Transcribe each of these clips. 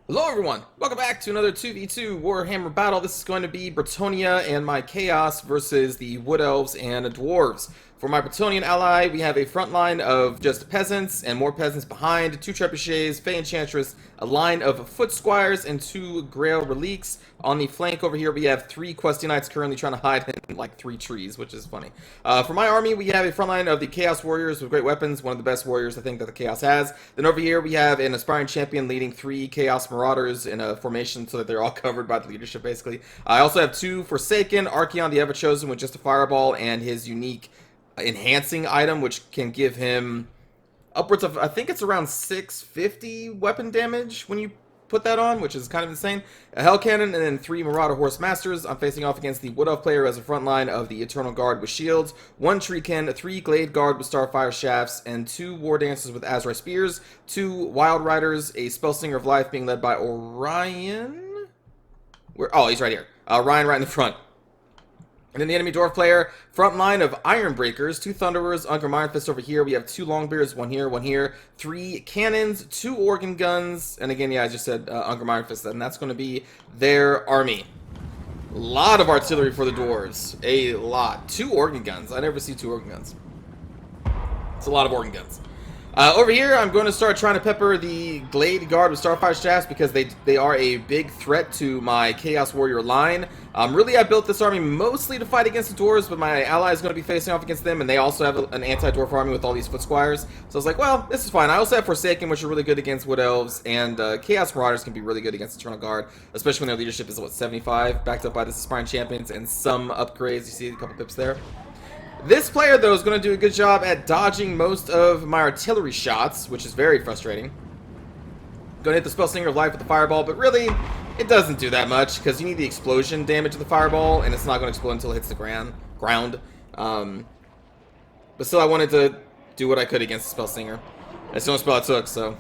Hello everyone, welcome back to another 2v2 Warhammer battle. This is going to be Bretonnia and my Chaos versus the Wood Elves and Dwarves. For my Bretonian ally, we have a front line of just peasants and more peasants behind, 2 trebuchets, Fey Enchantress, a line of foot squires, and 2 Grail reliques. On the flank over here, we have 3 questy knights currently trying to hide in like 3 trees, which is funny. For my army, we have a front line of the Chaos Warriors with great weapons, one of the best warriors I think that the Chaos has. Then over here, we have an aspiring champion leading 3 Chaos Marauders in a formation so that they're all covered by the leadership, basically. I also have 2 Forsaken, Archeon the Ever-Chosen with just a fireball and his unique enhancing item, which can give him upwards of, I think it's around 650 weapon damage when you put that on, which is kind of insane. A Hell Cannon, and then 3 Marauder Horse Masters. I'm facing off against the Wood Elf player as a front line of the Eternal Guard with shields, 1 Treekin, 3 Glade Guard with Starfire Shafts, and 2 War Dancers with Azrai Spears, 2 Wild Riders, a Spellslinger of Life being led by Orion. Oh, he's right here. Ryan right in the front. And then the enemy dwarf player, front line of Iron Breakers, 2 Thunderers, Ungrim Iron Fist over here. We have 2 Longbeards, 1 here, 1 here, 3 Cannons, 2 Organ Guns, and again, yeah, I just said Ungrim Iron Fist, and that's going to be their army. A lot of artillery for the dwarves. A lot. 2 Organ Guns. I never see 2 Organ Guns. It's a lot of Organ Guns. Over here, I'm going to start trying to pepper the Glade Guard with Starfire Shafts because they are a big threat to my Chaos Warrior line. Really, I built this army mostly to fight against the dwarves, but my ally is going to be facing off against them, and they also have an anti-dwarf army with all these foot squires. So I was like, well, this is fine. I also have Forsaken, which are really good against Wood Elves, and Chaos Marauders can be really good against Eternal Guard, especially when their leadership is, what, 75, backed up by the Aspiring Champions and some upgrades. You see a couple pips there. This player, though, is going to do a good job at dodging most of my artillery shots, which is very frustrating. Going to hit the Spellslinger of Life with the fireball, but really, it doesn't do that much, because you need the explosion damage of the fireball, and it's not going to explode until it hits the ground. But still, I wanted to do what I could against the Spellslinger. That's the only spell I took, so...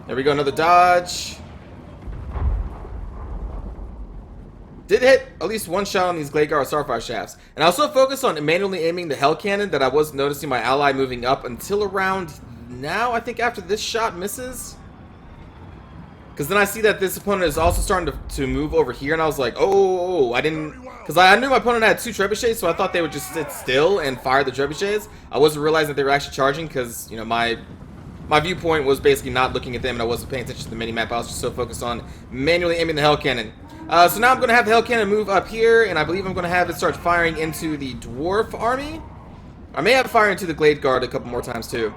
There we go, another dodge. Did hit at least 1 shot on these Glade Guard Starfire Shafts. And I also focused on manually aiming the Hell Cannon that I was noticing my ally moving up until around now. I think after this shot misses. Because then I see that this opponent is also starting to move over here. And I was like, oh, I didn't... Because I knew my opponent had 2 trebuchets, so I thought they would just sit still and fire the trebuchets. I wasn't realizing that they were actually charging because, you know, my viewpoint was basically not looking at them and I wasn't paying attention to the mini-map. I was just so focused on manually aiming the Hell Cannon. So now I'm going to have the Hell Cannon move up here, and I believe I'm going to have it start firing into the Dwarf army. I may have it fire into the Glade Guard a couple more times too.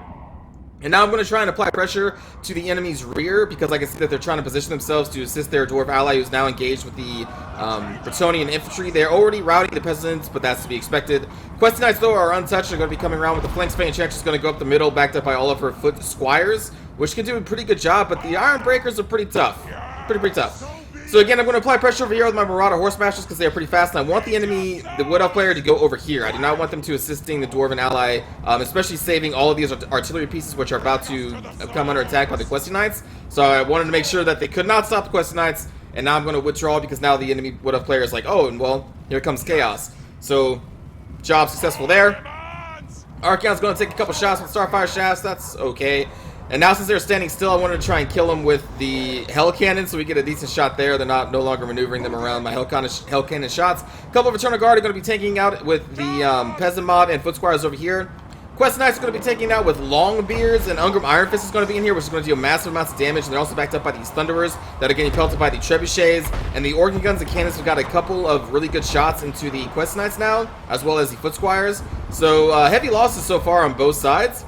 And now I'm going to try and apply pressure to the enemy's rear, because I can see that they're trying to position themselves to assist their Dwarf ally who's now engaged with the Bretonian infantry. They're already routing the peasants, but that's to be expected. Questy Knights, though, are untouched. They're going to be coming around with the flanks. Fey Enchantress is going to go up the middle, backed up by all of her foot squires, which can do a pretty good job, but the Iron Breakers are pretty tough. Pretty tough. So again, I'm going to apply pressure over here with my Marauder Horse Masters because they are pretty fast, and I want the enemy, the Wood Elf player, to go over here. I do not want them to assisting the Dwarven ally, especially saving all of these artillery pieces which are about to come under attack by the Questy Knights. So I wanted to make sure that they could not stop the Questy Knights, and now I'm going to withdraw because now the enemy Wood Elf player is like, oh, and well, here comes Chaos. So, job successful there. Archeon's going to take a couple shots with Starfire Shafts, that's okay. And now since they're standing still, I wanted to try and kill them with the Hell Cannon so we get a decent shot there. They're no longer maneuvering them around my Hell Cannon shots. A couple of Eternal Guard are going to be taking out with the Peasant Mob and Foot Squires over here. Quest Knights are going to be taking out with Longbeards, and Ungrim Iron Fist is going to be in here, which is going to deal massive amounts of damage. And they're also backed up by these Thunderers that are getting pelted by the Trebuchets. And the Organ Guns and Cannons have got a couple of really good shots into the Quest Knights now, as well as the Foot Squires. So heavy losses so far on both sides.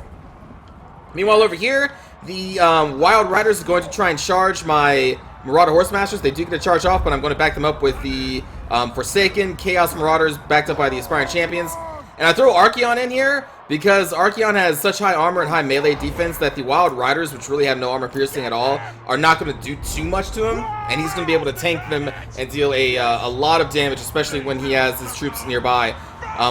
Meanwhile, over here, the Wild Riders are going to try and charge my Marauder Horse Masters. They do get a charge off, but I'm going to back them up with the Forsaken Chaos Marauders backed up by the Aspiring Champions. And I throw Archeon in here because Archeon has such high armor and high melee defense that the Wild Riders, which really have no armor piercing at all, are not going to do too much to him. And he's going to be able to tank them and deal a lot of damage, especially when he has his troops nearby.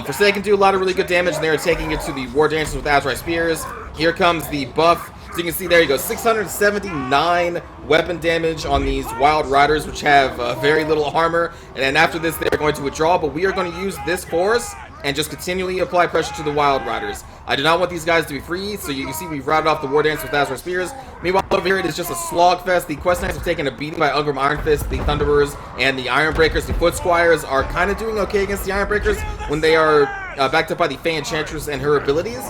Forsaken do a lot of really good damage, and they're taking it to the War Dancers with Azrai Spears. Here comes the buff. So you can see there you go, 679 weapon damage on these Wild Riders, which have very little armor. And then after this, they're going to withdraw, but we are going to use this force and just continually apply pressure to the Wild Riders. I do not want these guys to be free, so you can see we've routed off the War Dance with Azure Spears. Meanwhile, over here, it is just a slogfest. The Quest Knights have taken a beating by Ungrim Iron Fist. The Thunderers and the Iron Breakers, the Foot Squires, are kind of doing okay against the Iron Breakers when they are backed up by the Fey Enchantress and her abilities.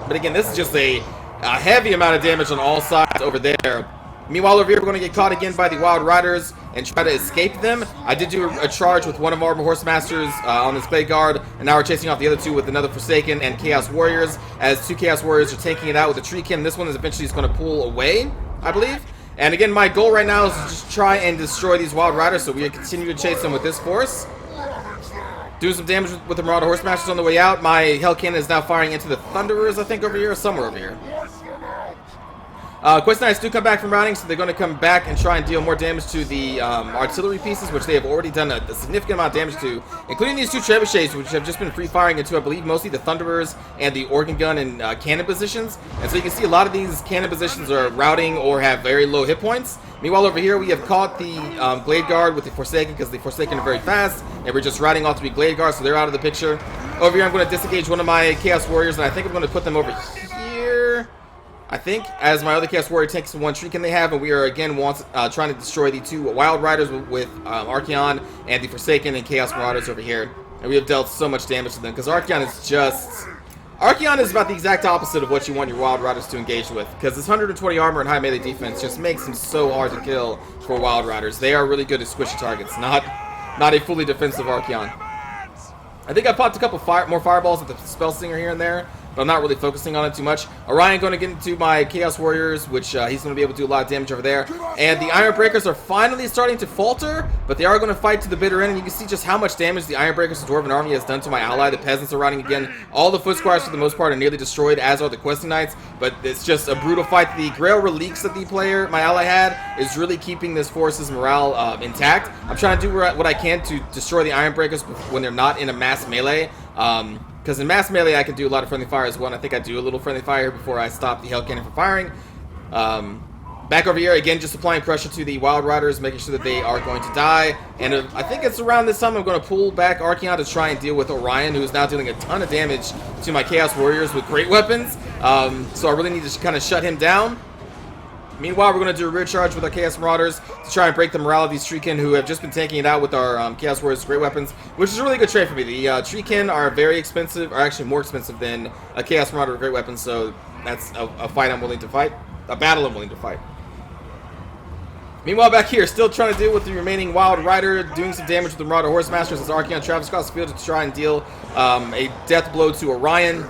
But again, this is just a heavy amount of damage on all sides over there. Meanwhile, over here, we're going to get caught again by the Wild Riders and try to escape them. I did do a charge with one of our Horse Masters on this Blade Guard, and now we're chasing off the other two with another Forsaken and Chaos Warriors, as two Chaos Warriors are taking it out with a Treekin. This one is eventually just going to pull away, I believe. And again, my goal right now is to just try and destroy these Wild Riders, so we continue to chase them with this force. Doing some damage with the Marauder Horse Masters on the way out. My Hell Cannon is now firing into the Thunderers, I think, over here, or somewhere over here. Quest Knights do come back from routing, so they're going to come back and try and deal more damage to the artillery pieces, which they have already done a significant amount of damage to, including these two trebuchets, which have just been free firing into, I believe, mostly the Thunderers and the organ gun and cannon positions. And so you can see a lot of these cannon positions are routing or have very low hit points. Meanwhile, over here, we have caught the Glade Guard with the Forsaken, because the Forsaken are very fast, and we're just routing off to be Glade Guard, so they're out of the picture. Over here, I'm going to disengage one of my Chaos Warriors, and I think I'm going to put them over here, I think, as my other Chaos Warrior takes one Treekin they have, and we are again trying to destroy the two Wild Riders with Archaon and the Forsaken and Chaos Marauders over here. And we have dealt so much damage to them, because Archaon is about the exact opposite of what you want your Wild Riders to engage with, because this 120 armor and high melee defense just makes them so hard to kill for Wild Riders. They are really good at squishy targets, not a fully defensive Archaon. I think I popped a couple more fireballs with the Spell Stinger here and there, but I'm not really focusing on it too much. Orion going to get into my Chaos Warriors, which he's going to be able to do a lot of damage over there. And the Iron Breakers are finally starting to falter, but they are going to fight to the bitter end. And you can see just how much damage the Iron Breakers' Dwarven army has done to my ally. The Peasants are routing again. All the Foot Squires, for the most part, are nearly destroyed, as are the Questing Knights. But it's just a brutal fight. The Grail Reliques that my ally had, is really keeping this force's morale intact. I'm trying to do what I can to destroy the Iron Breakers when they're not in a mass melee. Because in mass melee, I can do a lot of friendly fire as well, and I think I do a little friendly fire before I stop the Hell Cannon from firing. Back over here, again, just applying pressure to the Wild Riders, making sure that they are going to die. And I think it's around this time I'm going to pull back Archaon to try and deal with Orion, who is now dealing a ton of damage to my Chaos Warriors with great weapons. So I really need to kind of shut him down. Meanwhile, we're going to do a rear charge with our Chaos Marauders to try and break the morale of these Treekin, who have just been taking it out with our Chaos Warriors' great weapons, which is a really good trade for me. The Treekin are very expensive, or actually more expensive than a Chaos Marauder with great weapons, so that's a fight I'm willing to fight, a battle I'm willing to fight. Meanwhile, back here, still trying to deal with the remaining Wild Rider, doing some damage with the Marauder Horse Masters as Archaon travels across the field to try and deal a death blow to Orion.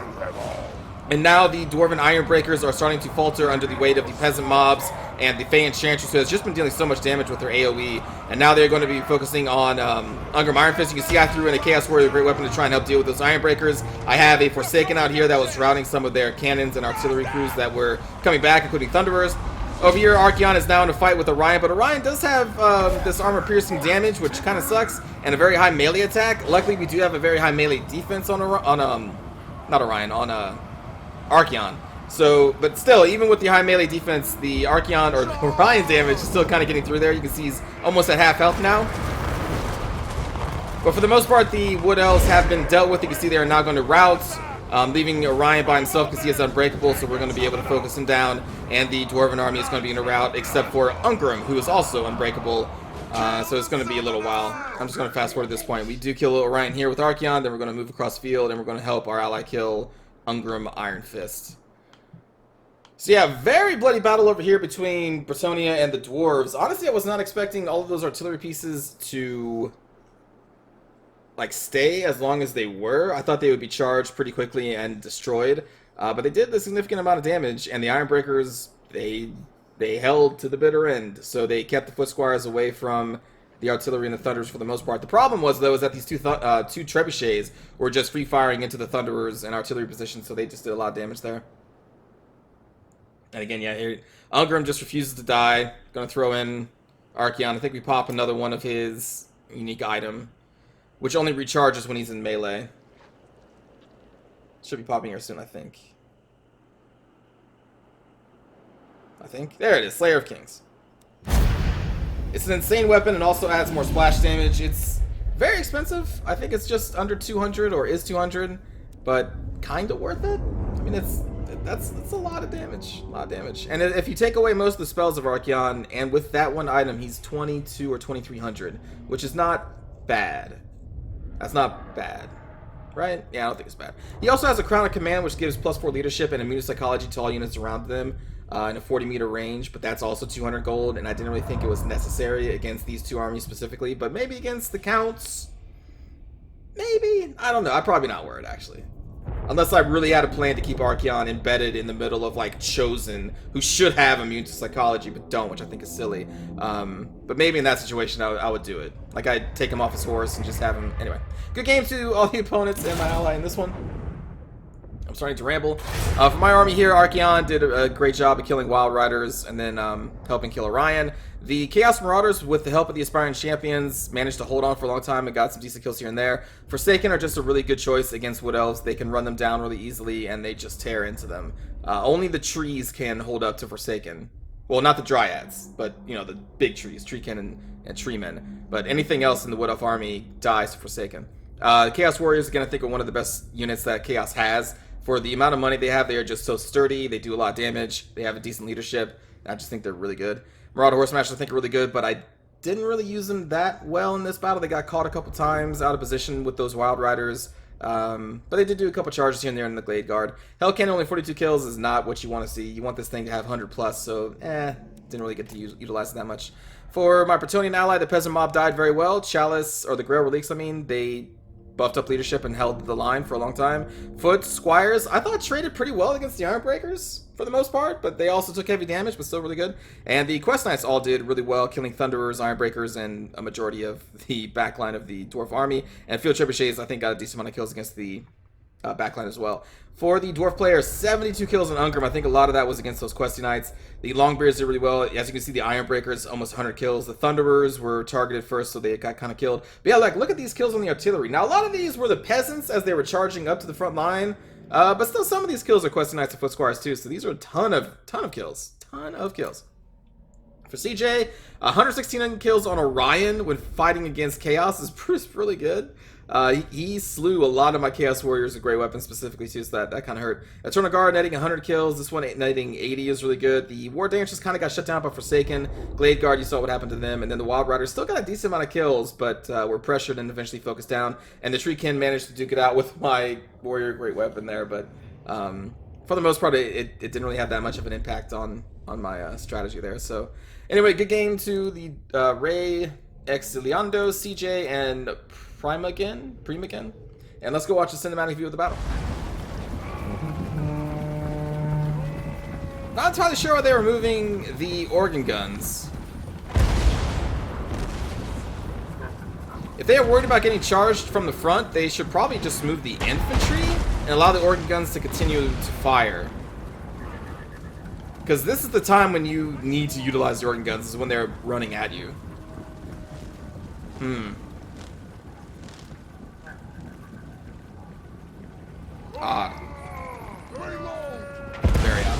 And now the Dwarven Iron Breakers are starting to falter under the weight of the Peasant mobs and the Fey Enchantress, who has just been dealing so much damage with her AoE. And now they're going to be focusing on Ungrim Iron Fist. You can see I threw in a Chaos Warrior, a great weapon, to try and help deal with those Iron Breakers. I have a Forsaken out here that was routing some of their cannons and artillery crews that were coming back, including Thunderers. Over here, Archaon is now in a fight with Orion, but Orion does have this armor-piercing damage, which kind of sucks, and a very high melee attack. Luckily, we do have a very high melee defense on Archaon. So, but still, even with the high melee defense, the Archaon, or the Orion damage, is still kind of getting through there. You can see he's almost at half health now. But for the most part, the Wood Elves have been dealt with. You can see they are now going to rout, leaving Orion by himself because he is unbreakable, so we're going to be able to focus him down. And the Dwarven army is going to be in a rout, except for Ungrim, who is also unbreakable. So it's going to be a little while. I'm just going to fast forward at this point. We do kill Orion here with Archaon, then we're going to move across the field, and we're going to help our ally kill Ungrim Iron Fist. So yeah, very bloody battle over here between Bretonnia and the Dwarves. Honestly, I was not expecting all of those artillery pieces to like stay as long as they were. I thought they would be charged pretty quickly and destroyed. But they did a significant amount of damage, and the Iron Breakers, they held to the bitter end. So they kept the Foot Squires away from the artillery and the Thunderers for the most part. The problem was, though, is that these two trebuchets were just free firing into the Thunderers and artillery positions, so they just did a lot of damage there. And again, yeah, here Ungrim just refuses to die. Gonna throw in Archaon. I think we pop another one of his unique item, which only recharges when he's in melee. Should be popping here soon, I think. There it is, Slayer of Kings. It's an insane weapon and also adds more splash damage. It's Very expensive. I think it's just under 200 or is 200, but kind of worth it. I mean, that's a lot of damage. A lot of damage. And if you take away most of the spells of Archeon, and with that one item, he's 22 or 2300, which is not bad. That's not bad. Right? Yeah, I don't think it's bad. He also has a Crown of Command, which gives +4 leadership and immune psychology to all units around them in a 40-meter range, but that's also 200 gold, and I didn't really think it was necessary against these two armies specifically, but maybe against the Counts? Maybe? I don't know. I'm probably not worried, actually. Unless I really had a plan to keep Archeon embedded in the middle of, like, Chosen, who should have immune to psychology, but don't, which I think is silly. But maybe in that situation, I would do it. Like, I'd take him off his horse and just have him... Anyway. Good game to all the opponents and my ally in this one. I'm starting to ramble. For my army here, Archeon did a great job of killing Wild Riders and then helping kill Orion. The Chaos Marauders, with the help of the Aspiring Champions, managed to hold on for a long time and got some decent kills here and there. Forsaken are just a really good choice against Wood Elves. They can run them down really easily and they just tear into them. Only the trees can hold up to Forsaken. Well, not the Dryads, but, you know, the big trees, Treekin and Treemen. But anything else in the Wood Elf army dies to Forsaken. Chaos Warriors, again, I think are one of the best units that Chaos has. For the amount of money they have, they are just so sturdy. They do a lot of damage. They have a decent leadership. I just think they're really good. Marauder Horse Smashers, I think, are really good, but I didn't really use them that well in this battle. They got caught a couple times out of position with those Wild Riders. But they did do a couple charges here and there in the Glade Guard. Hell Cannon, only 42 kills is not what you want to see. You want this thing to have 100 plus, so didn't really get to utilize it that much. For my Bretonnian ally, the Peasant Mob died very well. Chalice, or the Grail Relics, I mean, they buffed up leadership and held the line for a long time. Foot Squires, I thought traded pretty well against the Ironbreakers for the most part, but they also took heavy damage, but still really good. And the Quest Knights all did really well, killing Thunderers, Ironbreakers, and a majority of the backline of the Dwarf army. And Field Trebuchets, I think, got a decent amount of kills against the backline as well. For the Dwarf players, 72 kills on Ungrim. I think a lot of that was against those Questy Knights. The Longbeards did really well. As you can see, the Ironbreakers, almost 100 kills. The Thunderers were targeted first, so they got kind of killed. But yeah, like, look at these kills on the artillery. Now, a lot of these were the peasants as they were charging up to the front line. But still, some of these kills are Questy Knights and Foot Squires too. So these are a ton of kills. Ton of kills. For CJ, 116 kills on Orion when fighting against Chaos is really good. He slew a lot of my Chaos Warriors with Great Weapons specifically too, so that kind of hurt. Eternal Guard netting 100 kills. This one netting 80 is really good. The War Dance just kind of got shut down by Forsaken. Glade Guard, you saw what happened to them. And then the Wild Riders still got a decent amount of kills, but were pressured and eventually focused down. And the Treekin managed to duke it out with my Warrior Great Weapon there, but for the most part, it didn't really have that much of an impact on my strategy there. So anyway, good game to the Ray, Exiliando, CJ, and Primogen. And let's go watch the cinematic view of the battle. Not entirely sure why they were moving the organ guns. If they are worried about getting charged from the front, they should probably just move the infantry and allow the organ guns to continue to fire. Because this is the time when you need to utilize the organ guns, is when they're running at you. Odd. Very odd.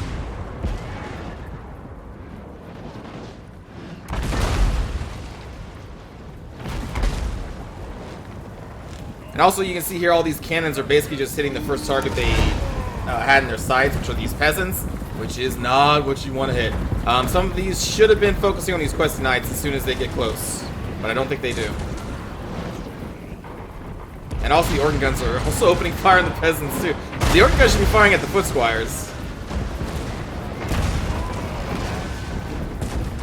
And also you can see here all these cannons are basically just hitting the first target they had in their sights, which are these peasants, which is not what you want to hit. Some of these should have been focusing on these Questy Knights as soon as they get close, but I don't think they do. And also the organ guns are also opening fire on the peasants too. The organ guns should be firing at the Foot Squires.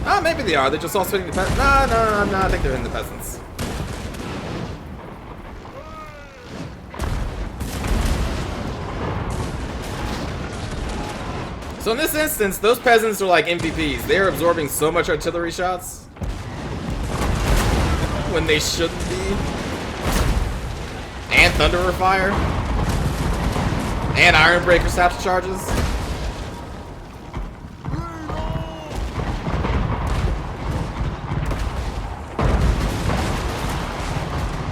Ah, maybe they are. They're just also hitting the peasants. No, I think they're hitting the peasants. So in this instance, those peasants are like MVPs. They're absorbing so much artillery shots when they shouldn't be. And Thunderer fire. And Ironbreaker satchel charges.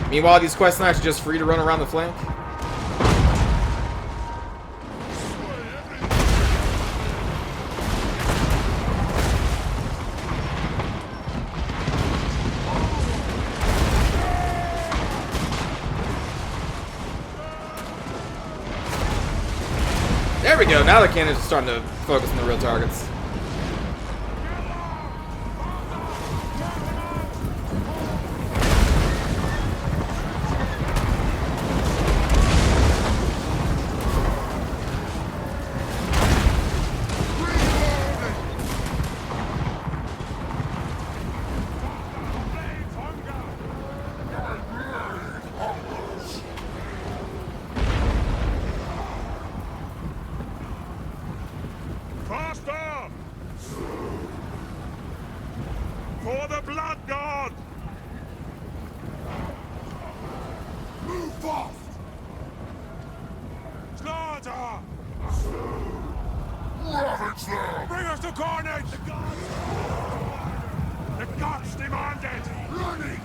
Meanwhile, these Quest Knights are just free to run around the flank. we go. Now the cannons are starting to focus on the real targets. For the blood god! Move fast! Slaughter! Ravage them! Bring us to carnage! The gods demand it! Running!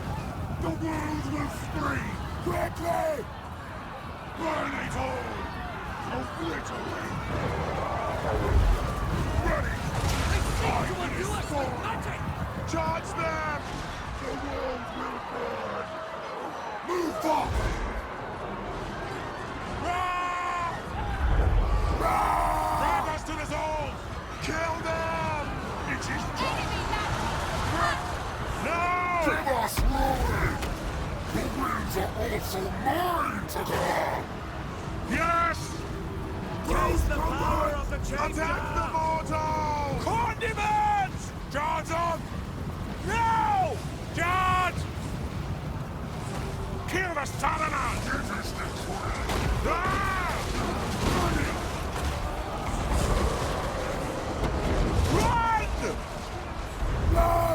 The world will scream! Quickly! Burn it all! Obliterate! Ready! Charge them! The world will burn! Move fast! Grab us to the zone! Kill them! It is time! No! Give us ruin! The winds are also mine to command! Yes! Use the power of the chamber! Attack the mortal! Condiments! Charge on! No! Charge! Kill the Southerners! Run!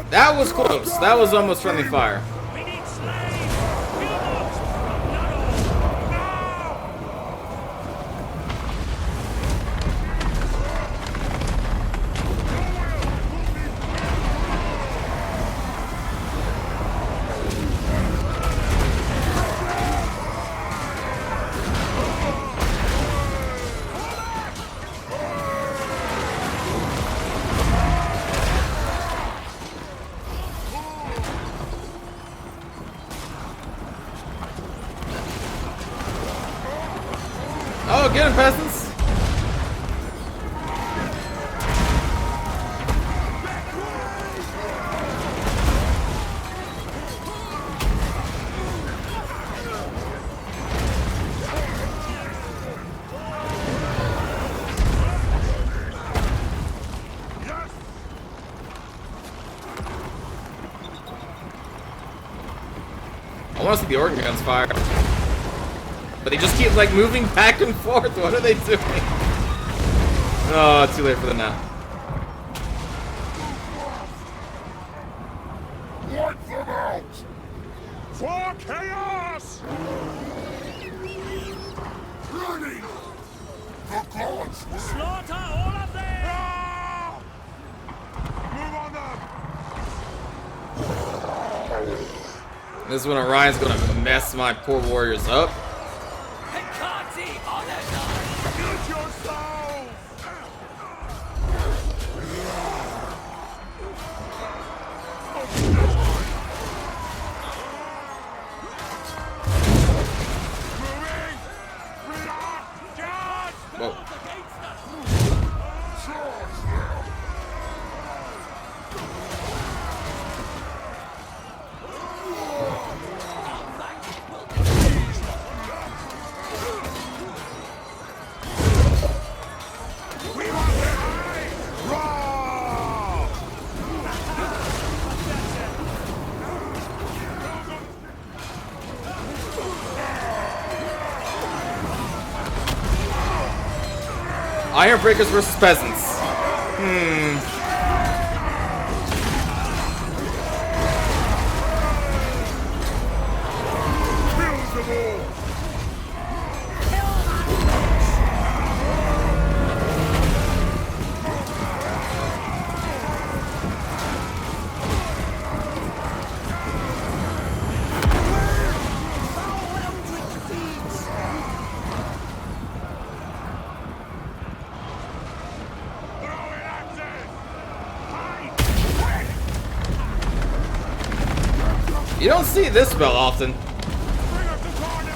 That was close. That was almost friendly fire. We need slaves! Kill them! No! Oh, get him, peasants! I want to see the organ guns fire. But they just keep, like, moving back and forth. What are they doing? Oh, too late for them now. Wipe them out! For chaos! Running! The gods! Slaughter all of them! Ah! Move on them! This is when Orion's gonna mess my poor warriors up. Use your soul! Moving! Charge! Whoa. Iron Breakers versus peasants. You don't see this spell often. Bring us to carnage!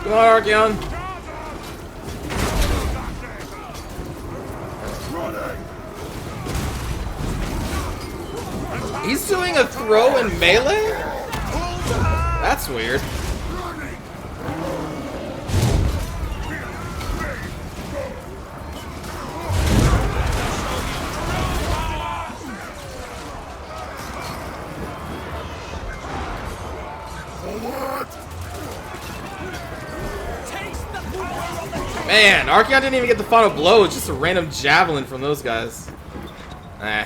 Come on, Archeon. He's doing a throw in melee? That's weird. Man, Archeon didn't even get the final blow. It's just a random javelin from those guys. Eh.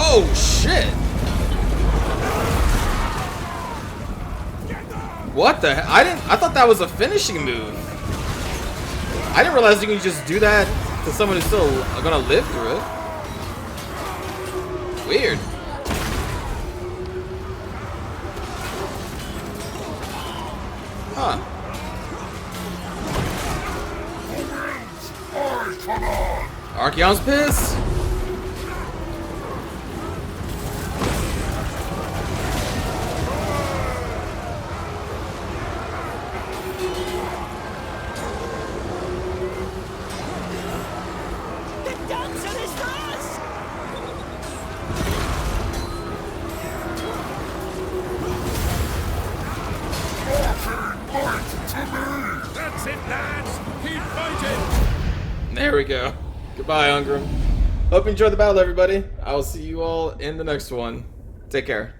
Oh shit! What the hell? I thought that was a finishing move. I didn't realize you can just do that to someone who's still gonna live through it. Weird. Huh. Archeon's pissed? That's it, lads! Keep fighting! There we go. Goodbye, Ungram. Hope you enjoyed the battle, everybody. I will see you all in the next one. Take care.